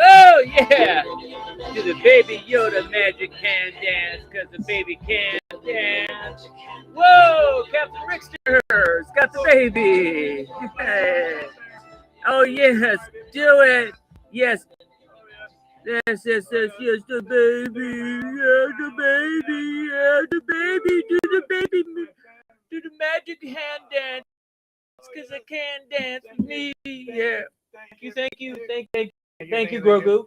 Oh yeah, do the baby Yoda magic hand dance, cause the baby can dance. Whoa, Captain Rickster's got the baby. Oh yes, do it. Yes. Yes, yes, yes, yes, the baby, yeah, the baby, yeah, the baby, do the baby, do the magic hand dance, cause I can dance with me, yeah. Thank you, thank you, Grogu.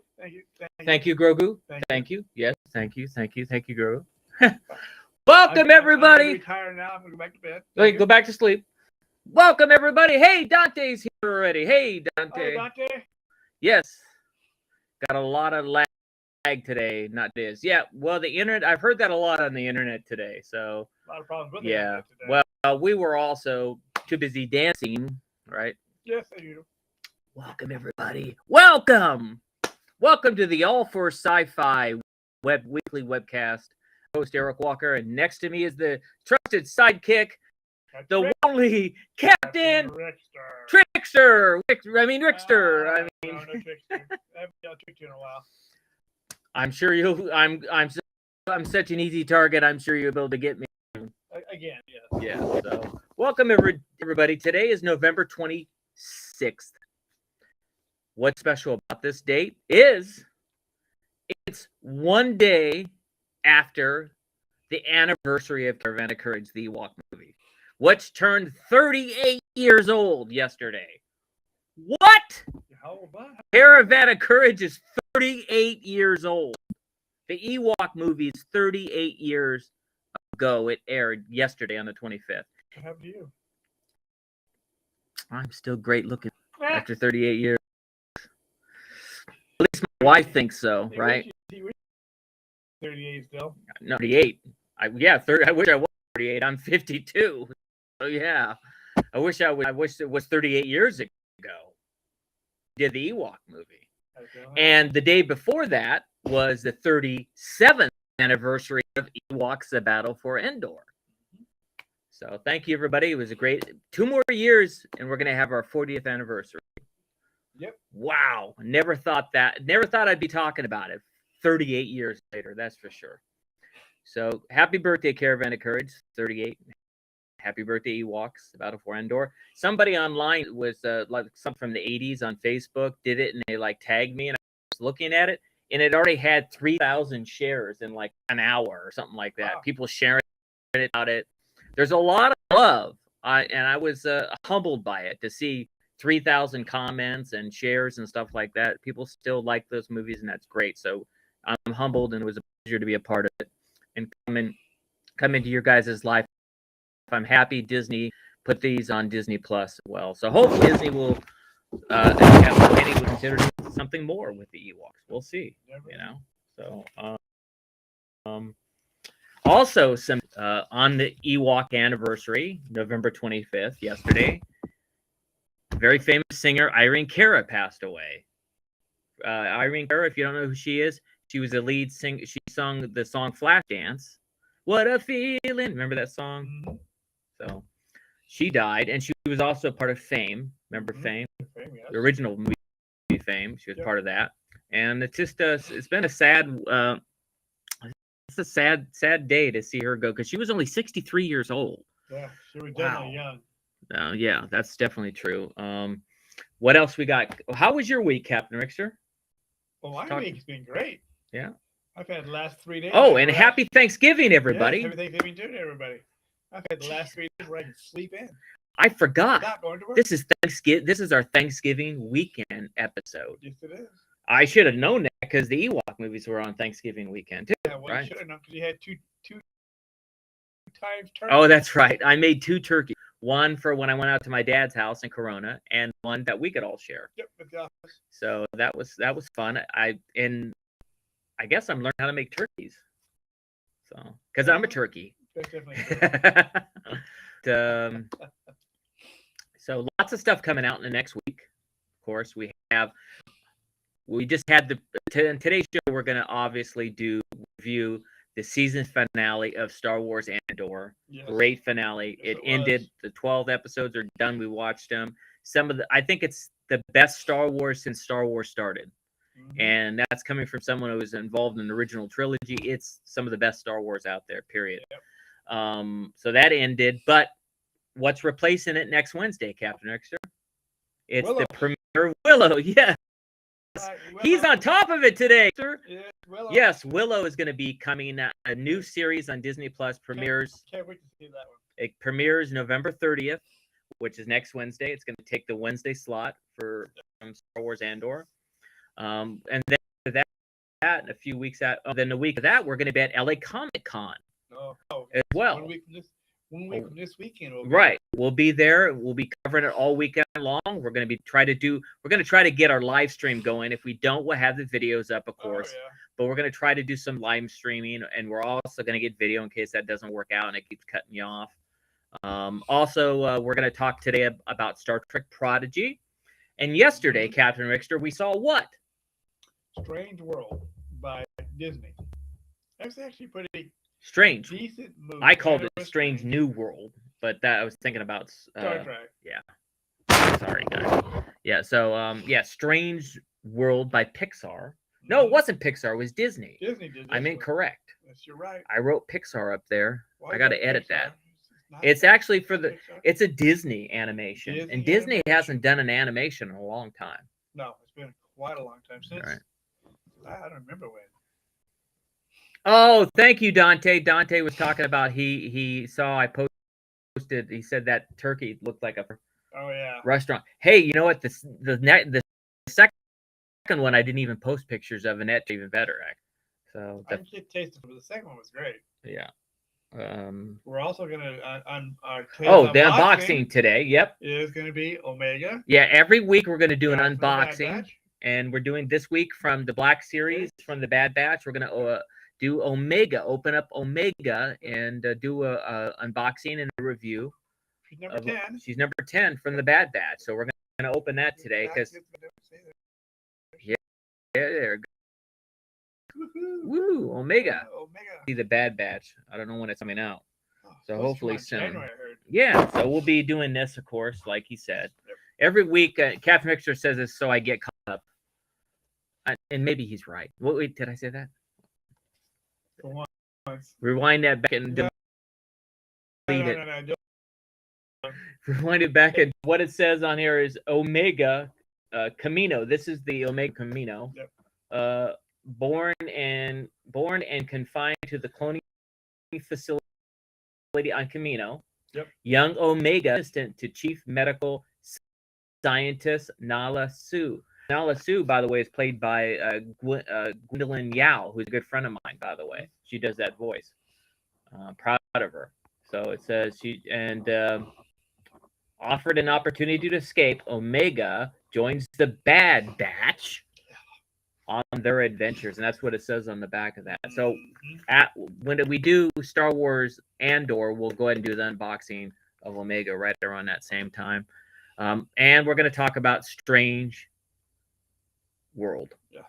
Thank you, Grogu. Thank you. Yes, thank you, Grogu. Welcome, everybody. I'm retired now. I'm going to go back to bed. Wait, go back to sleep. Welcome, everybody. Hey, Dante's here already. Hey, Dante. Hey, Dante. Yes. Got a lot of lag today, not this. Yeah, well, the internet, I've heard that a lot on the internet today. So, a lot of problems with the internet today. Well, we were also too busy dancing, right? Yes, I do. Welcome, everybody. Welcome. Welcome to the All for Sci-Fi weekly webcast. Host Eric Walker, and next to me is the trusted sidekick, the only Captain Trickster. Rickster. No, no Trickster. I haven't tricked you in a while. I'm sure you'll. I'm such an easy target. I'm sure you'll be able to get me again. Yes. Yeah. So welcome everybody. Today is November 26th. What's special about this date is it's one day after the anniversary of Caravan of Courage, the Ewok movie, which turned 38 years old yesterday. What? How old was that? Caravan of Courage is 38 years old. The Ewok movie is 38 years ago. It aired yesterday on the 25th. What happened to you? I'm still great looking after 38 years. At least my wife thinks so, right? 38 still. No, 38. I wish I was 38. I'm 52. So yeah, I wish it was 38 years ago. Did the Ewok movie, and the day before that was the 37th anniversary of Ewoks: The Battle for Andor. So thank you, everybody. It was a great 2 more years, and we're gonna have our 40th anniversary. Yep. Wow. Never thought I'd be talking about it 38 years later, that's for sure. So happy birthday, Caravan of Courage, 38. Happy birthday, Ewoks, Battle for Andor. Somebody online was like something from the 80s on Facebook did it, and they like tagged me, and I was looking at it, and it already had 3,000 shares in like an hour or something like that. Wow. People sharing it about it. There's a lot of love, and I was humbled by it to see 3,000 comments and shares and stuff like that. People still like those movies, and that's great. So I'm humbled, and it was a pleasure to be a part of it and come into your guys' life. I'm happy Disney put these on Disney Plus as well. So hopefully Disney will will consider something more with the Ewoks. We'll see. You know. So Also, some on the Ewok anniversary, November 25th, yesterday, very famous singer Irene Cara passed away. Irene Cara, if you don't know who she is, she was the lead singer. She sung the song Flashdance. What a feeling. Remember that song? Mm-hmm. So she died, and she was also part of Fame. Remember Fame? The original movie Fame. She was part of that. And it's just it's been a sad it's a sad day to see her go because she was only 63 years old. Yeah, she was definitely young. Yeah, that's definitely true. What else we got? How was your week, Captain Rickster? Well, my week's been great. Yeah. I've had the last 3 days. Oh, and happy Thanksgiving, everybody. Yes, happy Thanksgiving to everybody. I've had the last 3 days where I can sleep in. I forgot. Not going to work. This is Thanksgiving. This is our Thanksgiving weekend episode. Yes, it is. I should have known that because the Ewok movies were on Thanksgiving weekend too. Yeah, well, right? You should have known because you had two times turkey. Oh, that's right. I made 2 turkeys. One for when I went out to my dad's house in Corona, and one that we could all share. Yep, with the office. So that was fun. I guess I'm learning how to make turkeys. So because I'm a turkey. That's definitely true. So lots of stuff coming out in the next week. Of course, we just had in today's show. We're going to obviously review the season finale of Star Wars Andor. Yes. Great finale. Yes, it ended. The 12 episodes are done. We watched them. I think it's the best Star Wars since Star Wars started. Mm-hmm. And that's coming from someone who was involved in the original trilogy. It's some of the best Star Wars out there, period. Yep. So that ended. But what's replacing it next Wednesday, Captain Rickster? It's Willow. The premiere of Willow. Yeah. He's on top of it today, sir. Yeah, Willow. Yes, Willow is going to be coming. A new series on Disney Plus premieres. Can't wait to see that one. It premieres November 30th, which is next Wednesday. It's going to take the Wednesday slot for Star Wars Andor. And then that a few weeks out. Then the week of that, we're going to be at LA Comic Con as well. 1 week from this weekend. Right. We'll be there. We'll be covering it all weekend long. We're going to try to get our live stream going. If we don't, we'll have the videos up, of course. Oh, yeah. But we're going to try to do some live streaming, and we're also going to get video in case that doesn't work out and it keeps cutting you off. Also, we're going to talk today about Star Trek Prodigy. And yesterday, Captain Rickster, we saw what? Strange World by Disney. That's actually pretty strange. Decent movie. I called it Strange New World, but that I was thinking about Star Trek. Yeah. Sorry, guys. Yeah. So, Strange World by Pixar. No, it wasn't Pixar. It was Disney. Disney did. I'm incorrect. Yes, you're right. I wrote Pixar up there. Why I got to edit Pixar? that. It's actually for it's a Disney animation, and Disney hasn't done an animation in a long time. No, it's been quite a long time since. Right. I don't remember when. Oh, thank you, Dante. Dante was talking about he saw I posted. He said that turkey looked like a restaurant. Hey, you know what? The second one I didn't even post pictures of, and that's even better. So I did taste it, but the second one was great. Yeah. We're also gonna the unboxing today. Yep. Is gonna be Omega. Yeah, every week we're gonna do an unboxing, and we're doing this week from the Black Series, from the Bad Batch. We're gonna do Omega, open up Omega, and do a unboxing and a review. She's number 10. She's number 10 from the Bad Batch. So we're gonna open that today because there. Woo, Omega. See the Bad Batch. I don't know when it's coming out. So hopefully soon. January, I heard. Yeah, so we'll be doing this, of course, like he said. Yep. Every week, Captain Rickster says this so I get caught up. And maybe he's right. Wait, did I say that? For once. Rewind that back and delete it. Rewind it back, and what it says on here is Omega Camino. This is the Omega Camino. Yep. Born and confined to the cloning facility on Camino. Yep. Young Omega assistant to Chief Medical Scientist Nala Su. Nala Su, by the way, is played by Gwendolyn Yao, who's a good friend of mine, by the way. She does that voice. Proud of her. So it says offered an opportunity to escape, Omega joins the Bad Batch on their adventures, and that's what it says on the back of that. So Mhm. when we do Star Wars Andor, we'll go ahead and do the unboxing of Omega right around that same time. And we're going to talk about Strange World, Yes,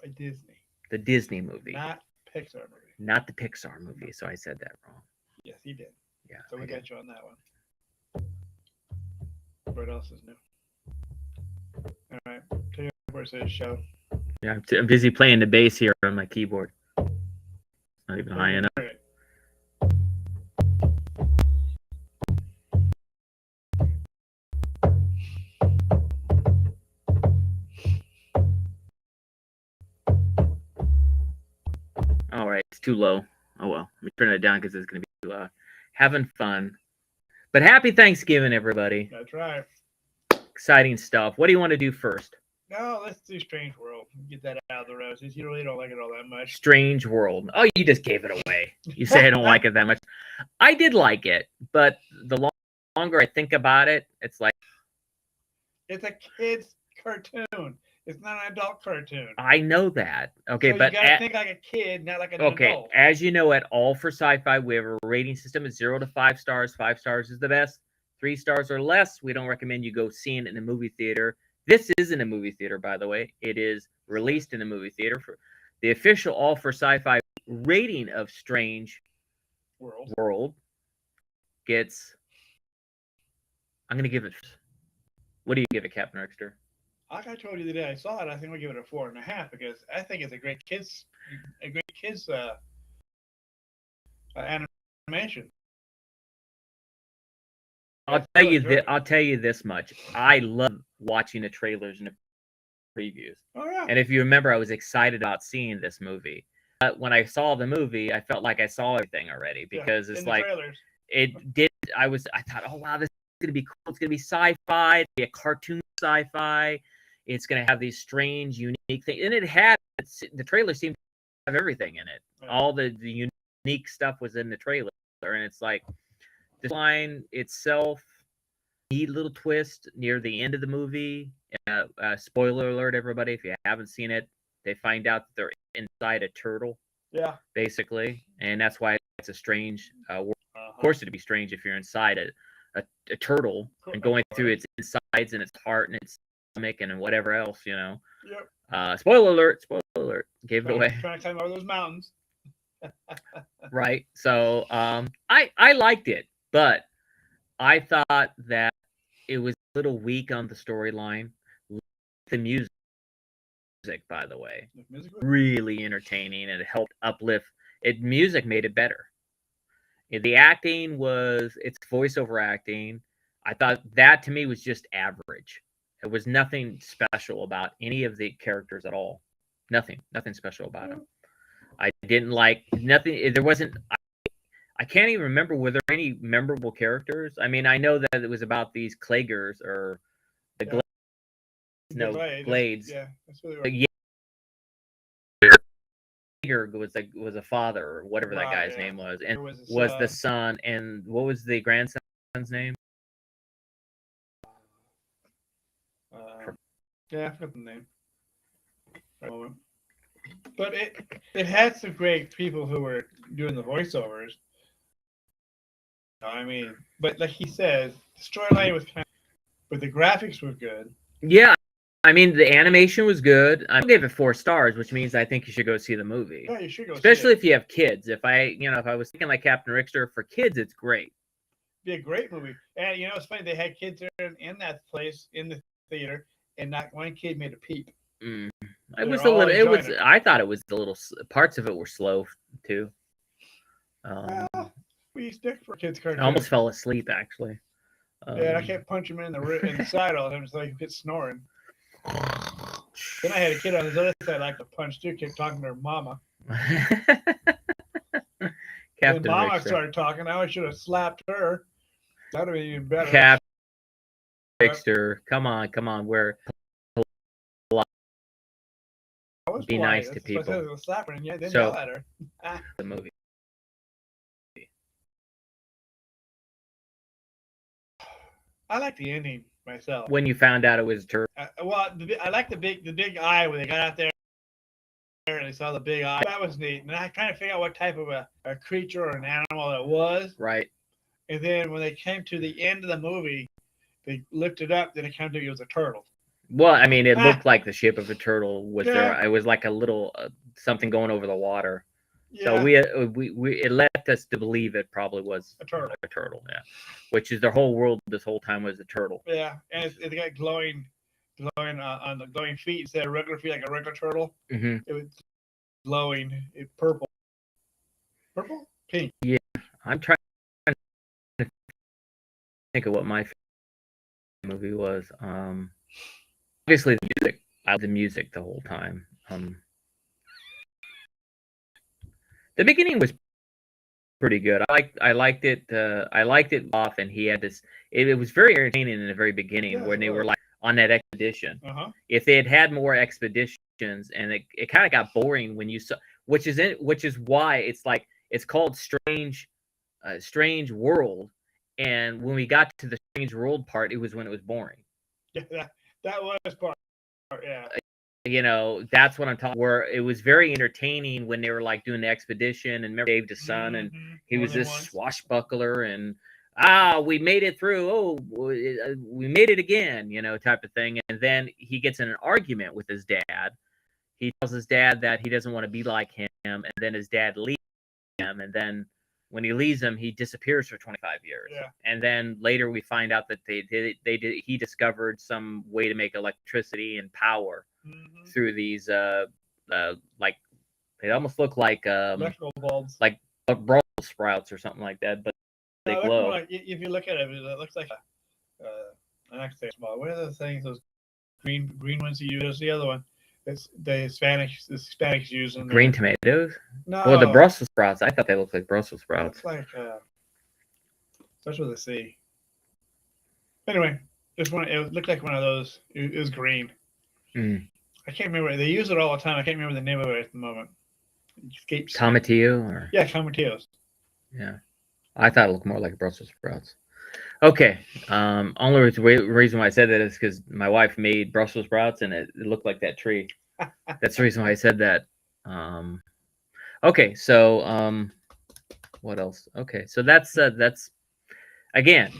by Disney, the Disney movie, not Pixar movie. not the Pixar movie. So I said that wrong. Yes, he did. Yeah. So we I got did. you on that one. What else is new? All right, tell you where says show. Yeah, I'm busy playing the bass here on my keyboard. It's not even high enough. Right. All right, it's too low. Oh well, let me turn it down because it's going to be too loud. Having fun, but happy Thanksgiving, everybody! That's right. Exciting stuff. What do you want to do first? No, let's do Strange World. Get that out of the road since you really don't like it all that much. Strange World. Oh, you just gave it away. You say I don't like it that much. I did like it, but the longer I think about it, it's like It's a kid's cartoon. It's not an adult cartoon. I know that. Okay, So but you gotta think like a kid, not like an adult. as you know, at All for Sci-Fi, we have a rating system of 0 to 5 stars. 5 stars is the best. 3 stars or less, we don't recommend you go see it in a movie theater. This isn't a movie theater, by the way. It is released in a movie theater. For the official All for Sci-Fi rating of Strange World gets. I'm gonna give it. What do you give it, Captain Rickster? Like I told you the day I saw it, I think we'll give it a 4.5 because I think it's a great kids animation. I'll tell you this much. I love watching the trailers and the previews. Oh yeah. And if you remember, I was excited about seeing this movie. But when I saw the movie, I felt like I saw everything already because it's like trailers. It did. I thought, oh wow, this is gonna be cool. It's gonna be sci-fi. It's gonna be a cartoon sci-fi. It's gonna have these strange, unique things, and it had. The trailer seemed to have everything in it. Yeah. All the unique stuff was in the trailer, and it's like the line itself. Neat little twist near the end of the movie. Spoiler alert, everybody! If you haven't seen it, they find out that they're inside a turtle. Yeah. Basically, and that's why it's a strange world. Of course, it'd be strange if you're inside a turtle and going through its insides and its heart and its stomach and whatever else, you know. Yep. Spoiler alert! Spoiler alert! Gave it away. Trying to climb over those mountains. Right. So I liked it, but I thought that it was a little weak on the storyline. The music, by the way, really entertaining, and it helped uplift. Music made it better. The acting it's voiceover acting. I thought that to me was just average. It was nothing special about any of the characters at all. Nothing special about them. I didn't like nothing. There wasn't. I can't even remember. Were there any memorable characters? I mean, I know that it was about these Clagers or the Glades. No, Glades. Yeah, that's what they were. Yeah. Was a father or whatever that guy's name was, and was the son. And what was the grandson's name? Yeah, I forgot the name. But it had some great people who were doing the voiceovers. I mean, but like he says, the storyline was kind of, but the graphics were good. Yeah, I mean the animation was good. I gave it 4 stars, which means I think you should go see the movie. Yeah, you should go. Especially if you have kids. If I was thinking like Captain Rickster for kids, it's great. It'd be a great movie, and it's funny they had kids there in that place in the theater, and not one kid made a peep. It was a little. It was. I thought it was a little. Parts of it were slow too. Well, we stick for kids' cartoons. I almost fell asleep actually. Yeah, I kept punching him in the side all the time so he could snoring. Then I had a kid on his other side I like to punch too. Kept talking to her mama. Captain When mama Rickster. started talking, I should have slapped her. That would have been even better. Captain Rickster, come on, we're be nice to people. Slap her and then yell at her. The movie. I like the ending myself. When you found out it was turtle. I like the big eye when they got out there and they saw the big eye. That was neat. And I trying to figure out what type of a creature or an animal it was. Right. And then when they came to the end of the movie, they lifted up. Then it came to it was a turtle. Well, I mean, it looked like the shape of a turtle. Was there? Yeah. It was like a little something going over the water. Yeah. So we it led us to believe it probably was a turtle. A turtle, yeah. Which is their whole world this whole time was a turtle. Yeah, and it got glowing on the glowing feet instead of regular feet like a regular turtle. Mm-hmm. It was glowing, purple, pink. Yeah, I'm trying to think of what my favorite movie was. Obviously the music. I loved the music the whole time. The beginning was pretty good. I liked it. I liked it off, and he had this. It was very entertaining in the very beginning when they were like on that expedition. Uh-huh. If they had had more expeditions, and it kind of got boring when you saw, which is why it's like it's called Strange World. And when we got to the Strange World part, it was when it was boring. Yeah, that was part. Yeah. You know, that's what I'm talking. Where it was very entertaining when they were like doing the expedition and remember saved his son, and he was this swashbuckler, and we made it through. Oh, we made it again, you know, type of thing. And then he gets in an argument with his dad. He tells his dad that he doesn't want to be like him, and then his dad leaves him, and then when he leaves him, he disappears for 25 years. Yeah. And then later we find out that he discovered some way to make electricity and power through these like they almost look like electrical bulbs, like Brussels sprouts or something like that, but they glow. Like, if you look at it, it looks like an actually small. What are those things? Those green ones you use. The other one. It's the Hispanics use them. Green tomatoes? No. Well, the Brussels sprouts. I thought they looked like Brussels sprouts. It's like that's what they see. Anyway, it looked like one of those. It was green. I can't remember. They use it all the time. I can't remember the name of it at the moment. Tomatillo? Or... Yeah, tomatillos. Yeah. I thought it looked more like Brussels sprouts. Okay. Only reason why I said that is because my wife made Brussels sprouts and it looked like that tree. That's the reason why I said that. Okay. So, what else? Okay. So that's again,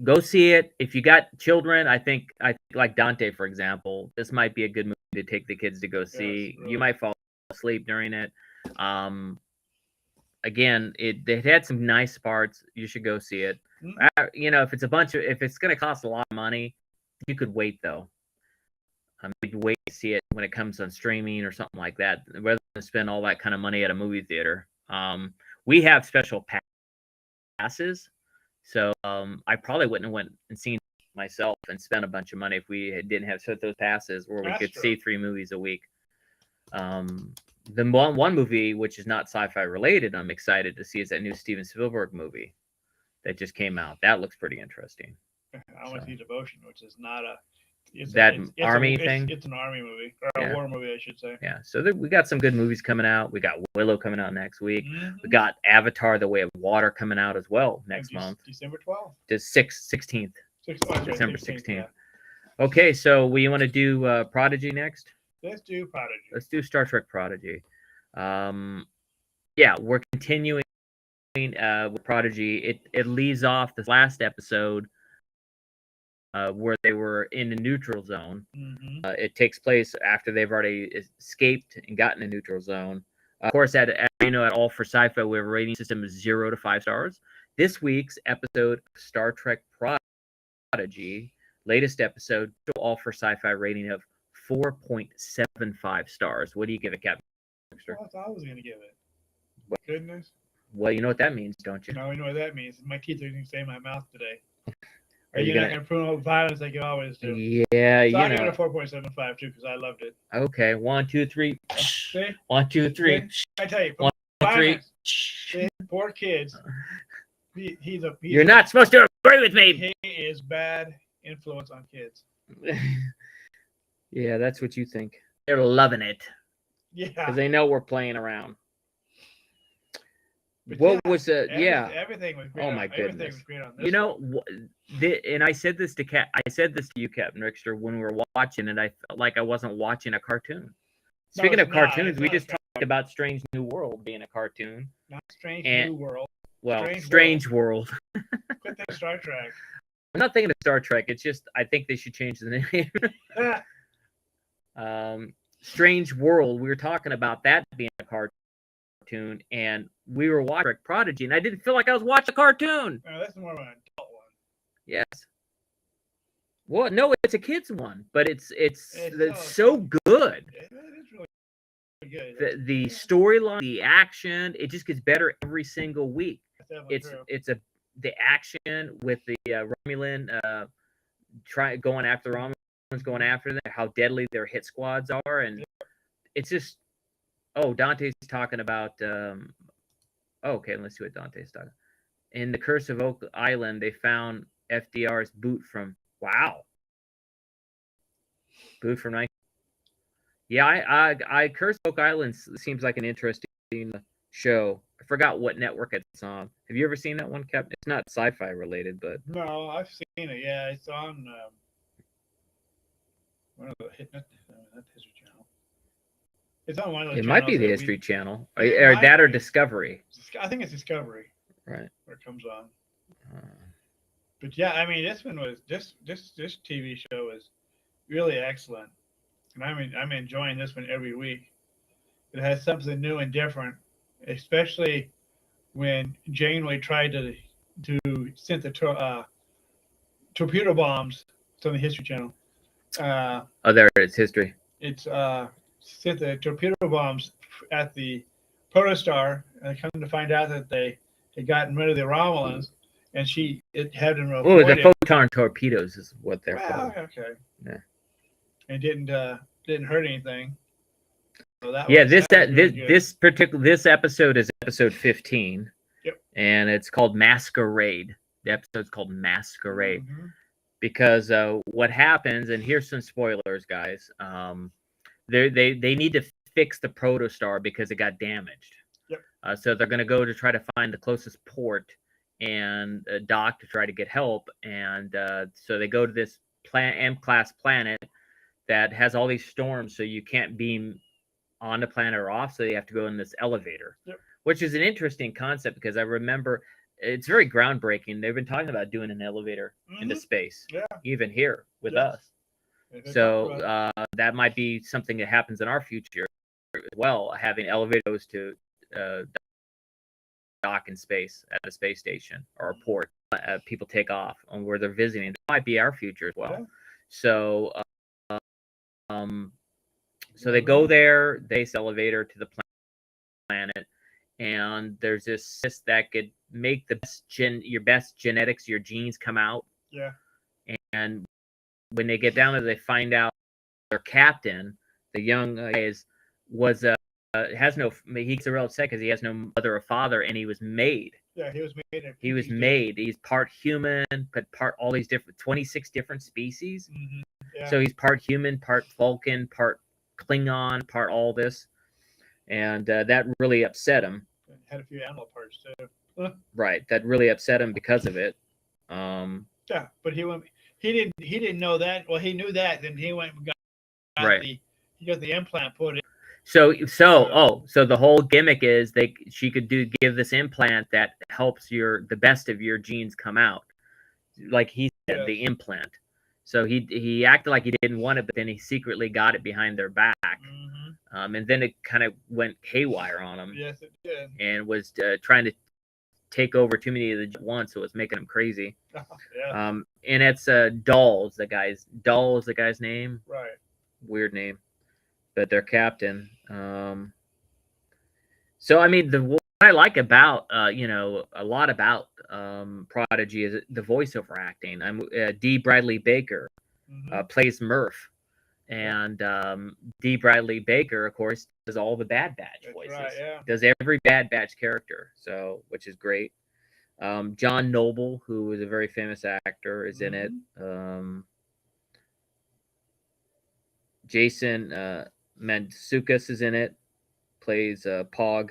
go see it. If you got children, I think like Dante, for example, this might be a good movie to take the kids to go see. Yes, really. You might fall asleep during it. Again, it had some nice parts. You should go see it. You know, if it's going to cost a lot of money, you could wait though. Maybe wait to see it when it comes on streaming or something like that, rather than spend all that kind of money at a movie theater. We have special passes, so I probably wouldn't have went and seen myself and spent a bunch of money if we didn't have those passes where we could see 3 movies a week. The one movie which is not sci-fi related, I'm excited to see is that new Steven Spielberg movie that just came out. That looks pretty interesting. I want to see Devotion, which is not a army thing. It's an army movie or a war movie, I should say. Yeah. So we got some good movies coming out. We got Willow coming out next week. We got Avatar: The Way of Water coming out as well next month. December 12th. The 16th. December 16th. Yeah. Okay, so we want to do Prodigy next? Let's do Prodigy. Let's do Star Trek Prodigy. Yeah, we're continuing with Prodigy. It leaves off this last episode where they were in the neutral zone. It takes place after they've already escaped and gotten a neutral zone. Of course, at All for Sci-Fi, we have a rating system of 0 to 5 stars. This week's episode of Star Trek Prodigy, latest episode, All for Sci-Fi rating of 4.75 stars. What do you give it, Captain? Well, I thought I was going to give it. Goodness. Well, you know what that means, don't you? No, you know what that means. My teeth are going to stay in my mouth today. Are you not going to promote violence like you always do? Yeah, so I give it a 4.75 too because I loved it. Okay, 1, 2, 3. See? 1, 2, 3. I tell you, 1, 2, 3. Poor kids. You're not supposed to agree with me. He is bad influence on kids. Yeah, that's what you think. They're loving it. Yeah, because they know we're playing around. What was everything was great. Oh my goodness! Everything was great on this. You know, and I said this to you, Captain Rickster, when we were watching, and I felt like I wasn't watching a cartoon. Speaking of cartoons, we just about Strange New World being a cartoon. Not Strange And- New World. Well, Strange Strange World. Quit thinking Star Trek. I'm not thinking of Star Trek. It's just I think they should change the name. Strange World. We were talking about that being a cartoon, and we were watching Prodigy, and I didn't feel like I was watching a cartoon. No, that's more of an adult one. Yes. Well, no, it's a kids one, but it's so good. It is really good. The storyline, the action, it just gets better every single week. That's It's the action with the Romulan going after the Romulans, going after them, how deadly their hit squads are, and it's just Dante's talking about okay, let's see what Dante's talking. In the Curse of Oak Island, they found FDR's boot from boot from 19. Yeah, I Curse of Oak Island seems like an interesting show. I forgot what network it's on. Have you ever seen that one, Captain? It's not sci-fi related, but no, I've seen it. Yeah, it's on one of the not History Channel. It's on one of the. It might be the History Channel, or might that, or be. Discovery. I think it's Discovery. Right. Where it comes on. But yeah, I mean, this TV show is really excellent, and I'm enjoying this one every week. It has something new and different, especially when Janeway tried to send the torpedo bombs. It's on the History Channel. There it is, History. It's sent the torpedo bombs at the protostar, and come to find out that they had gotten rid of the Romulans, and it had them avoid the photon torpedoes is what they're called. Okay. Yeah. And didn't hurt anything. So this episode is episode 15. Yep. And it's called Masquerade. The episode's called Masquerade. Mm-hmm. Because what happens, and here's some spoilers, guys. They need to fix the protostar because it got damaged. Yep. So they're going to go to try to find the closest port and dock to try to get help. And so they go to this M-class planet that has all these storms, so you can't beam on the planet or off. So you have to go in this elevator, which is an interesting concept because I remember it's very groundbreaking. They've been talking about doing an elevator into space, even here with us. So that might be something that happens in our future as well, having elevators to dock in space at a space station or a port. People take off on where they're visiting. That might be our future as well. So, so they go there, they elevator to the planet, and there's this cyst that could make your best genetics, your genes come out. Yeah. And when they get down there, they find out their captain, the young guy, has no. He gets real upset because he has no mother or father, and he was made. Yeah, he was made. He was made. He's part human, but part all these 26 different species. Mm-hmm. Yeah. So he's part human, part Vulcan, part Klingon, part all this, and that really upset him. Had a few animal parts too. Right, that really upset him because of it. Yeah, but he didn't know that. Well, he knew that, then he went and got he got the implant put in. So the whole gimmick is she could give this implant that helps the best of your genes come out, like he said, the implant. So he acted like he didn't want it, but then he secretly got it behind their back. Mm-hmm. And then it kind of went haywire on him. Yes, it did. And was trying to take over too many of the at once, so it was making him crazy. Yeah. And it's Dahl is the guy's name. Right. Weird name, but their captain. So I mean, what I like about a lot about Prodigy is the voiceover acting. D. Bradley Baker plays Murph, and D. Bradley Baker, of course, does all the Bad Batch voices. Right, yeah. Does every Bad Batch character, so which is great. John Noble, who is a very famous actor, is in it. Jason Mantzoukas is in it, plays Pog.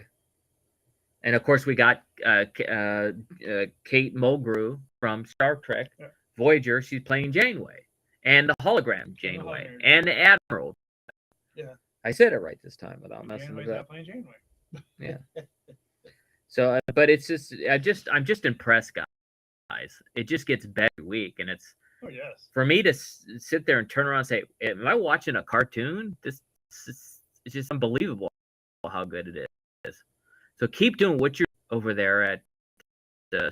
And of course, we got Kate Mulgrew from Star Trek Voyager. She's playing Janeway, and the hologram Janeway, and the Admiral. Yeah. I said it right this time without messing Janeway's it not up. playing Janeway. Yeah. So, but it's just, I'm just impressed, guys. It just gets better every week, and it's Oh yes. for me to sit there and turn around and say, "Am I watching a cartoon?" This is, it's just unbelievable how good it is. So keep doing what you're over there at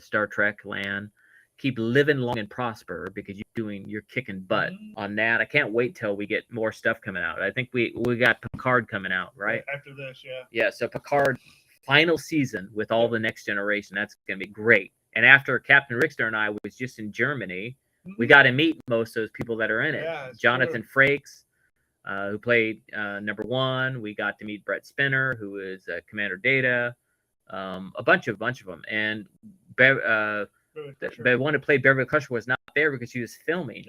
Star Trek land. Keep living long and prosper because you're kicking butt on that. I can't wait till we get more stuff coming out. I think we got Picard coming out, right? After this, yeah. Yeah, so Picard final season with all the Next Generation. That's going to be great. And after Captain Rickster and I was just in Germany, we got to meet most of those people that are in it. Yeah, Jonathan Frakes, who played number 1. We got to meet Brett Spinner, who is Commander Data. A bunch of them. And the one who played Beverly Crusher was not there because she was filming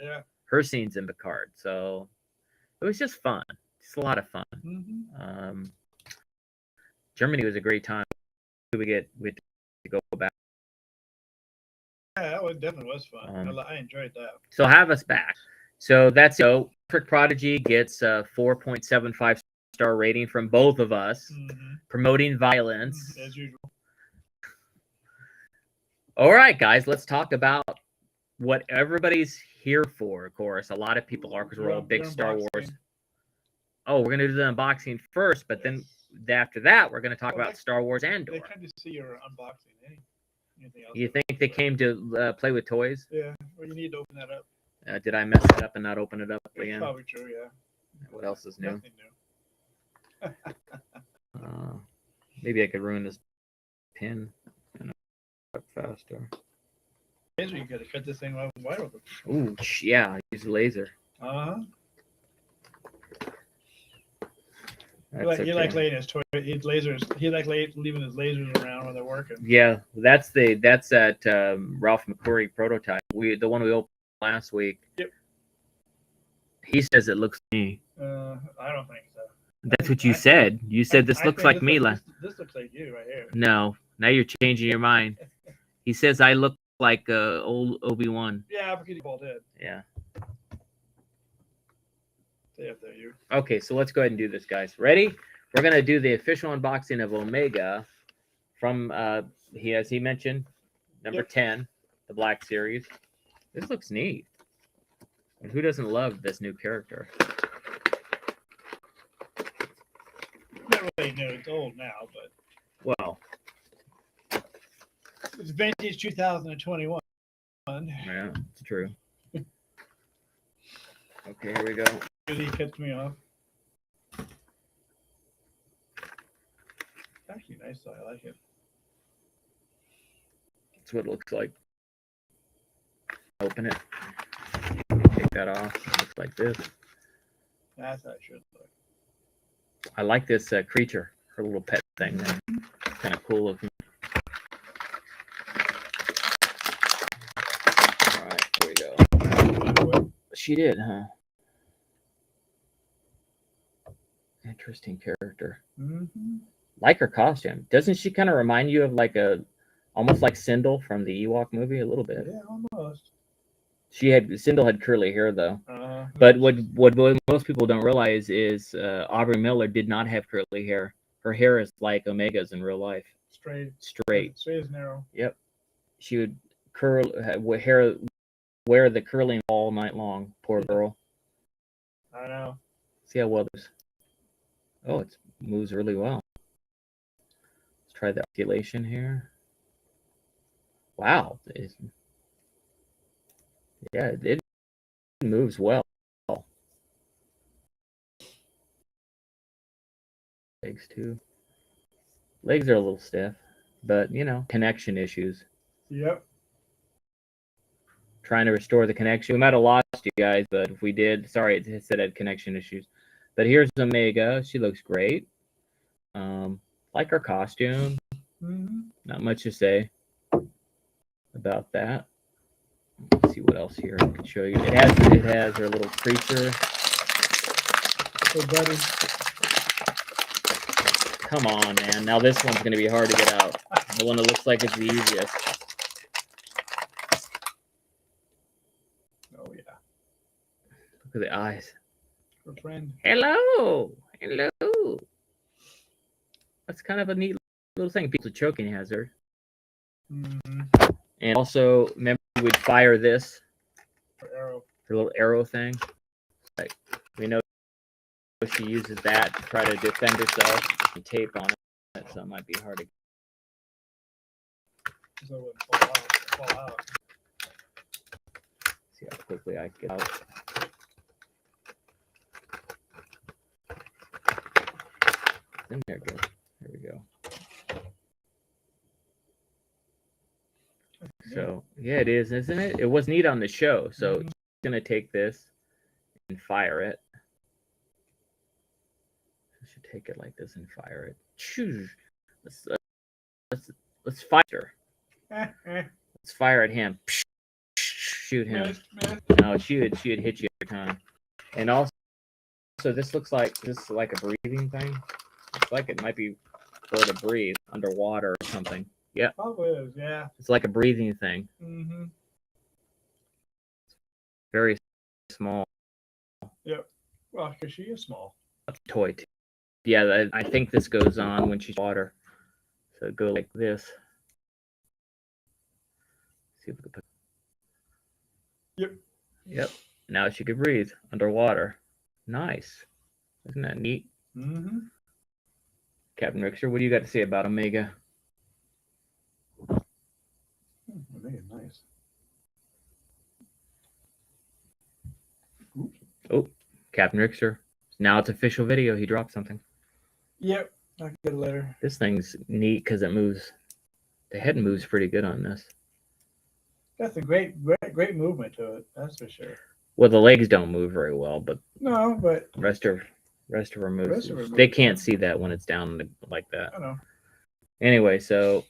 her scenes in Picard. So it was just fun. Just a lot of fun. Germany was a great time. We to go back. Yeah, that definitely was fun. I enjoyed that. So have us back. So that's so Prodigy gets a 4.75 star rating from both of us, promoting violence as usual. All right, guys, let's talk about what everybody's here for. Of course, a lot of people are because we're all big Star Wars. Oh, we're gonna do the unboxing first, but then after that, we're gonna talk about Star Wars Andor. They come to see your unboxing. Anything else? You think they came to play with toys? Yeah. Well, you need to open that up. Did I mess it up and not open it up again? Probably true. Yeah. What else is new? Nothing new. Maybe I could ruin this pin. Faster. You gotta cut this thing wide open. Ooh, yeah, use a laser. You like laying his toy, his lasers. He leaving his lasers around when they're working. Yeah, that's that Ralph McQuarrie prototype. The one we opened last week. Yep. He says it looks like me. I don't think so. That's what you said. You said this looks like me. This looks like you right here. No, now you're changing your mind. He says I look like old Obi-Wan. Yeah, because he bald head. Yeah. Stay up there, you. Okay, so let's go ahead and do this, guys. Ready? We're gonna do the official unboxing of Omega from as he mentioned, number 10, the Black Series. This looks neat. And who doesn't love this new character? Not really new. It's old now, but well, it's vintage 2021. Yeah, it's true. Okay, here we go. He cuts me off. Actually, nice. I like it. That's what it looks like. Open it. Take that off. It looks like this. That's how it should look. I like this creature, her little pet thing. Kind of cool looking. All right, here we go. She did, huh? Interesting character. Like her costume. Doesn't she kind of remind you of almost like Sindel from the Ewok movie a little bit? Yeah, almost. Sindel had curly hair though. But what most people don't realize is Aubrey Miller did not have curly hair. Her hair is like Omega's in real life. Straight as narrow. Yep. She would wear the curling all night long. Poor girl. I know. See how well this. Oh, it moves really well. Let's try the articulation here. Wow. Yeah, it moves well. Legs too. Legs are a little stiff, but connection issues. Yep. Trying to restore the connection. We might have lost you guys, but if we did, sorry, it said it had connection issues. But here's Omega. She looks great. Like her costume. Not much to say about that. Let's see what else here I can show you. It has her little creature. Hey, buddy. Come on, man. Now this one's going to be hard to get out. The one that looks like it's the easiest. Oh, yeah. Look at the eyes. Her friend. Hello. Hello. That's kind of a neat little thing. People's choking hazard. Mm-hmm. And also, remember, we would fire this. Arrow. Her little arrow thing. Like, we know she uses that to try to defend herself. And tape on it, so it might be hard to. So it wouldn't fall out. See how quickly I get out. Then there it goes. There we go. So yeah, it is, isn't it? It was neat on the show. So Mm-hmm. she's gonna take this and fire it. I should take it like this and fire it. Choose. Let's fire her. Let's fire at him. Shoot him. No, she would hit you every time. And also, this looks like a breathing thing. It's like it might be for to breathe underwater or something. Yeah. Probably is, yeah. It's like a breathing thing. Mm-hmm. Very small. Yep. Well, because she is small. Toy. Yeah, I think this goes on when she's water. So it goes like this. See if we can put. Yep. Now she can breathe underwater. Nice. Isn't that neat? Mm-hmm. Captain Richter, what do you got to say about Omega? Omega's nice. Oh, Captain Richter. Now it's official video. He dropped something. Yep. I'll get a letter. This thing's neat because it moves. The head moves pretty good on this. That's a great movement to it. That's for sure. Well, the legs don't move very well, but No, but rest of her moves. Rest of her They moves, can't yeah. see that when it's down like that. I know. Anyway, so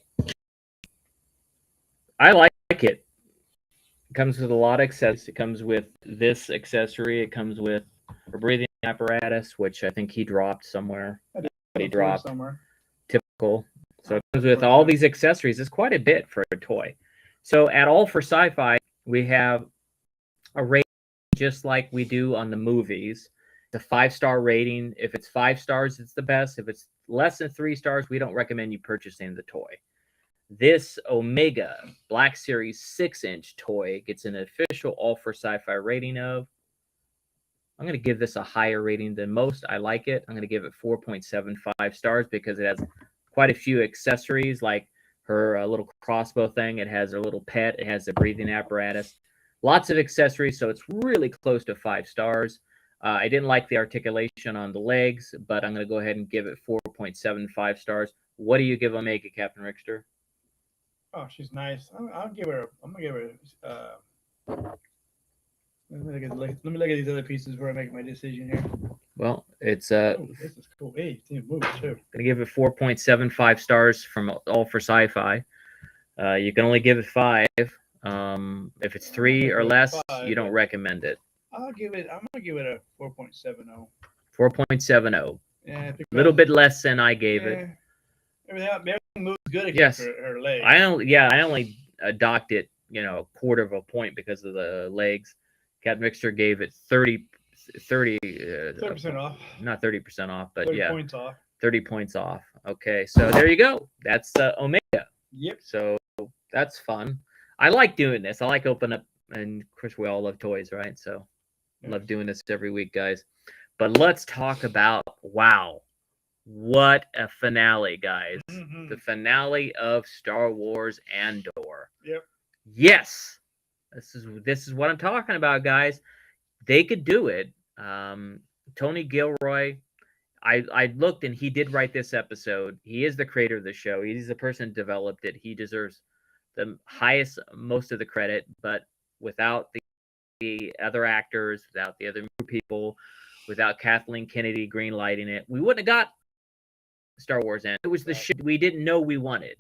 I like it. It comes with a lot of accessories. It comes with this accessory. It comes with a breathing apparatus, which I think he dropped somewhere. He dropped somewhere. typical. So it comes with all these accessories. It's quite a bit for a toy. So at All for Sci-Fi, we have a rating just like we do on the movies. The 5-star rating. If it's 5 stars, it's the best. If it's less than 3 stars, we don't recommend you purchasing the toy. This Omega Black Series 6-inch toy gets an official All for Sci-Fi rating of. I'm going to give this a higher rating than most. I like it. I'm going to give it 4.75 stars because it has quite a few accessories like her little crossbow thing. It has a little pet. It has a breathing apparatus. Lots of accessories, so it's really close to 5 stars. I didn't like the articulation on the legs, but I'm going to go ahead and give it 4.75 stars. What do you give Omega, Captain Richter? Oh, she's nice. I'm gonna give her. Let me look at these other pieces where I make my decision here. Well, it's Oh, this is cool. Hey, it's even moving too. Gonna give it 4.75 stars from All for Sci-Fi. You can only give it 5. If it's 3 or less, you don't recommend it. I'm gonna give it a 4.70. 4.70. Yeah, A little bit less than I gave it. Everything moves good except Yes. for her legs. I only docked it, a quarter of a point because of the legs. Captain Richter gave it 30% off. Not 30% off, but 30 yeah, points off. 30 points off. Okay, so there you go. That's Omega. Yep. So that's fun. I like doing this. I like opening up, and of course we all love toys, right? So love doing this every week, guys. But let's talk about, wow, what a finale, guys. Mm-hmm. The finale of Star Wars Andor. Yep. Yes. This is what I'm talking about, guys. They could do it. Tony Gilroy, I looked and he did write this episode. He is the creator of the show. He's the person who developed it. He deserves the most of the credit, but without the other actors, without the other people, without Kathleen Kennedy greenlighting it, we wouldn't have got Star Wars End. It was the shit we didn't know we wanted,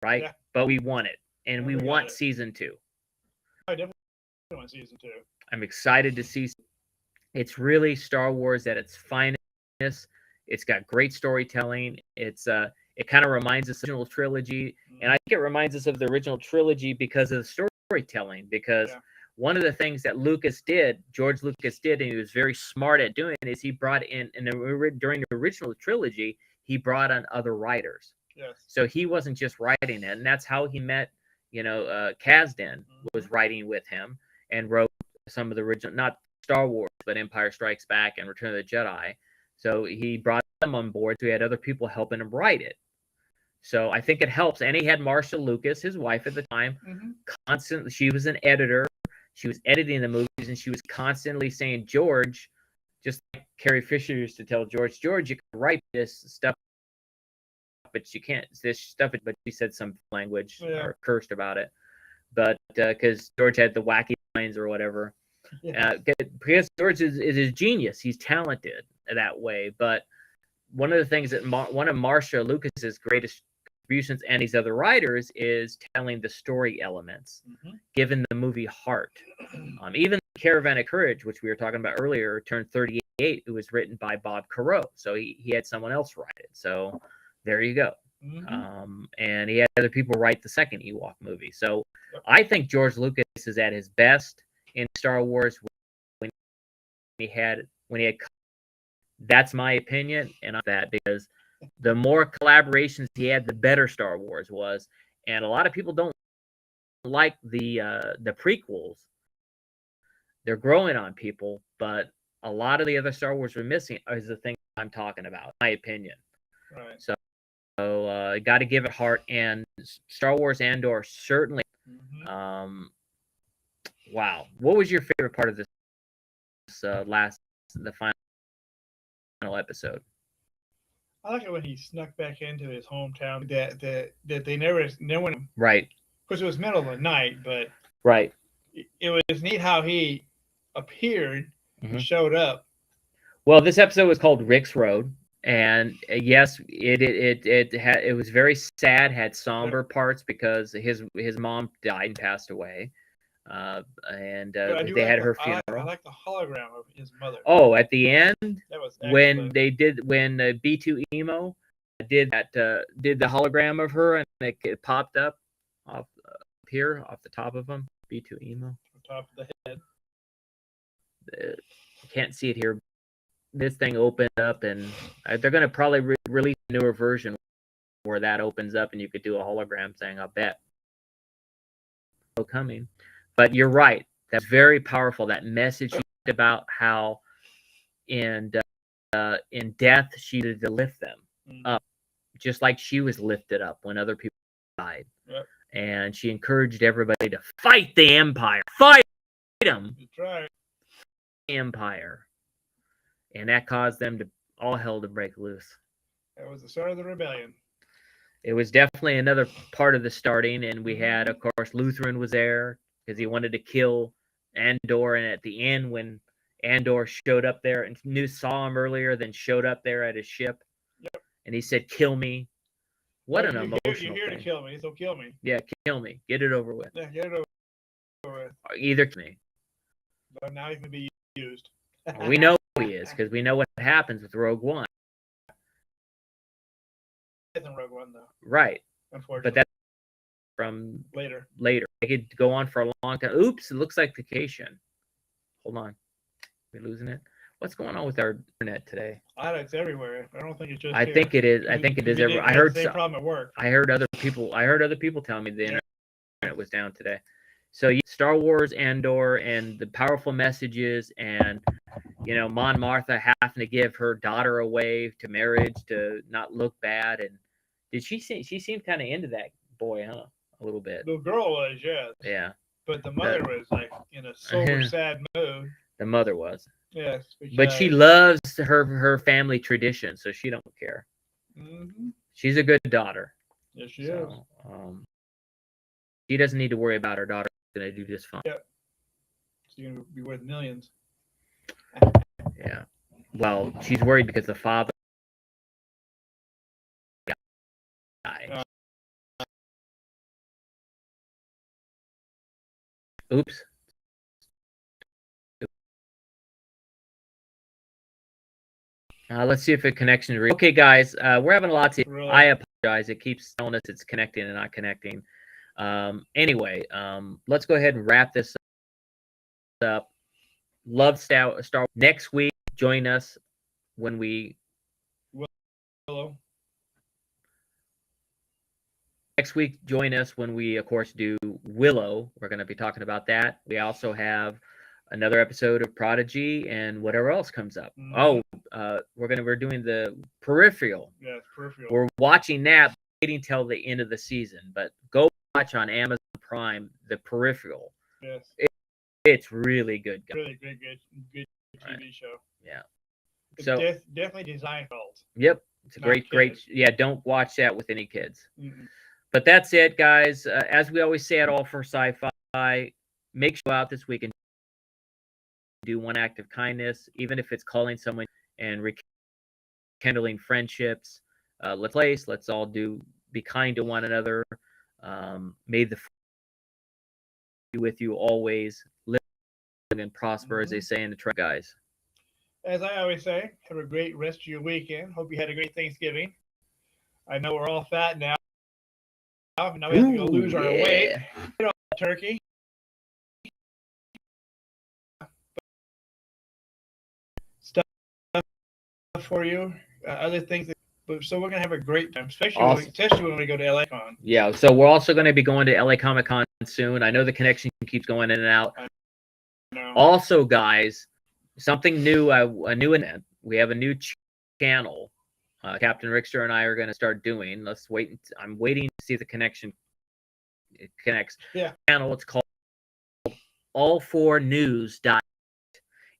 right? Yeah. But we want it, and we want season 2. I definitely want season 2. I'm excited to see. It's really Star Wars at its finest. It's got great storytelling. It kind of reminds us of the original trilogy, and I think it reminds us of the original trilogy because of the storytelling. Because one of the things that George Lucas did, and he was very smart at doing, is he brought in, during the original trilogy, he brought on other writers. Yes. So he wasn't just writing it, and that's how he met. Kasdan was writing with him and wrote some of the original, not Star Wars, but Empire Strikes Back and Return of the Jedi. So he brought them on board, so he had other people helping him write it. So I think it helps. And he had Marcia Lucas, his wife at the time, constantly. She was an editor. She was editing the movies, and she was constantly saying, George, just like Carrie Fisher used to tell George, you can write this stuff, but you can't. This stuff, but she said some language or cursed about it. But because George had the wacky lines or whatever. Because George is a genius. He's talented that way. But one of the things that one of Marcia Lucas's greatest contributions and these other writers is telling the story elements, giving the movie heart. Even Caravan of Courage, which we were talking about earlier, turned 38. It was written by Bob Caro, so he had someone else write it. So there you go. And he had other people write the second Ewok movie. So I think George Lucas is at his best in Star Wars when he had. That's my opinion, and that because the more collaborations he had, the better Star Wars was. And a lot of people don't like the prequels. They're growing on people, but a lot of the other Star Wars we're missing is the thing I'm talking about, my opinion. Right. So got to give it heart. And Star Wars Andor certainly. Wow, what was your favorite part of this the final episode? I like it when he snuck back into his hometown. That they no one. Right. Because it was middle of the night, but right. It was neat how he appeared and showed up. Well, this episode was called Rick's Road, and yes, it was very sad, had somber parts because his mom died and passed away. And they had her funeral. I like the hologram of his mother. Oh, at the end, that was when B2 Emo did the hologram of her, and it popped up off here off the top of him. B2 Emo. On top of the head. Can't see it here. This thing opened up, and they're going to probably release a newer version where that opens up, and you could do a hologram thing. I bet. Coming. But you're right. That's very powerful. That message about how in death she needed to lift them up, just like she was lifted up when other people died. Yep. And she encouraged everybody to fight the Empire. Fight them. That's right. Empire. And that caused them to all hell to break loose. That was the start of the rebellion. It was definitely another part of the starting, and we had, of course, Lutheran was there because he wanted to kill Andor, and at the end, when Andor showed up there and saw him earlier, then showed up there at his ship, and he said, "Kill me." What an emotional You're here thing. to kill me, so kill me. Yeah, kill me. Get it over with. Yeah, get it over with. Either kill me. But now he's going to be used. We know he is, because we know what happens with Rogue One. In Rogue One, though. Right. Unfortunately. But that's from later. It could go on for a long time. Oops, it looks like vacation. Hold on. We're losing it. What's going on with our internet today? It's everywhere. I don't think it's just I think it is. I think it is everywhere. I heard the same problem at work. I heard other people tell me the internet was down today. So Star Wars Andor and the powerful messages, and Mon Martha having to give her daughter away to marriage to not look bad. And did she seemed kind of into that boy, huh? A little bit. The girl was, yes. Yeah. But the mother was like in a sober, sad mood. The mother was. Yes. But she loves her family tradition, so she don't care. She's a good daughter. Yes, she is. She doesn't need to worry about her daughter. Going to do just fine. Yep. She's going to be worth millions. Yeah. Well, she's worried because the father died. Oops. Let's see if the connection is okay, guys. We're having a lot of. Really? I apologize. It keeps telling us it's connecting and not connecting. Anyway, let's go ahead and wrap this up. Love Star Wars. Next week, join us when we. Willow. next week, join us when we, of course, do Willow. We're going to be talking about that. We also have another episode of Prodigy and whatever else comes up. Mhm. We're doing the Peripheral. Yeah, it's Peripheral. We're watching that, waiting till the end of the season. But go watch on Amazon Prime the Peripheral. Yes. It's really good. Guys. Really good TV show. Yeah. It's So definitely designed for adults. Yep, it's a Not great. kids. Yeah, don't watch that with any kids. Mm-mm. But that's it, guys. As we always say at All for Sci-Fi, make sure you go out this week and do one act of kindness, even if it's calling someone and rekindling friendships. Let's all be kind to one another. May the force be with you always. Live and prosper, as they say in the tribe, guys. As I always say, have a great rest of your weekend. Hope you had a great Thanksgiving. I know we're all fat now. Now we have to go lose our weight. Turkey. Stuff for you. Other things. So we're going to have a great time, especially when we go to LA Con. Yeah, so we're also going to be going to LA Comic Con soon. I know the connection keeps going in and out. Also, guys, something new, a new event. We have a new channel. Captain Rickster and I are going to start doing. Let's wait. I'm waiting to see if the connection connects. Yeah. Channel. It's called All4News.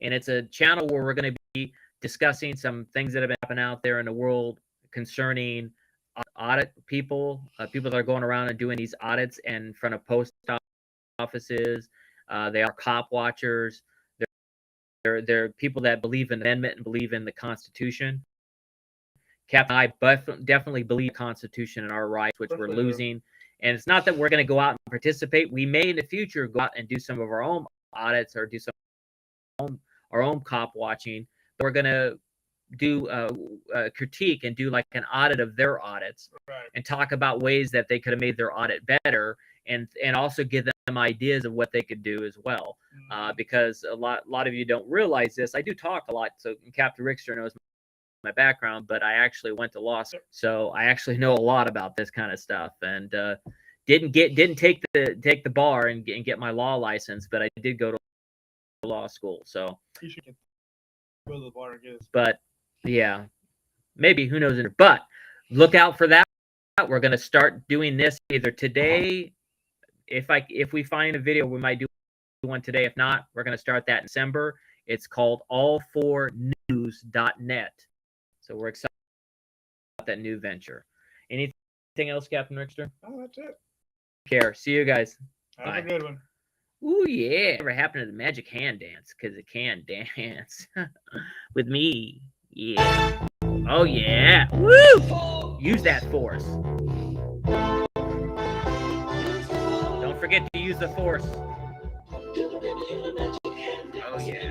And it's a channel where we're going to be discussing some things that have been happening out there in the world concerning audit people that are going around and doing these audits in front of post offices. They are cop watchers. They're people that believe in the amendment and believe in the Constitution. Captain and I definitely believe in the Constitution and our rights, which we're losing. And it's not that we're going to go out and participate. We may in the future go out and do some of our own audits or do our own cop watching. We're going to do a critique and do like an audit of their audits, right, and talk about ways that they could have made their audit better, and also give them ideas of what they could do as well. Because a lot of you don't realize this. I do talk a lot, so Captain Rickster knows my background, but I actually went to law school, so I actually know a lot about this kind of stuff, and didn't take the bar and get my law license, but I did go to law school. So you should go to the bar and get it. But yeah, maybe, who knows? But look out for that. We're going to start doing this either today. If we find a video, we might do one today. If not, we're going to start that in December. It's called all4news.net. So we're excited about that new venture. Anything else, Captain Rickster? Oh, that's it. Care. See you guys. Have a good one. Ooh, yeah. Whatever happened to the magic hand dance? Because it can dance with me. Yeah. Oh, yeah. Woo! Use that force. Don't forget to use the force. Oh, yeah.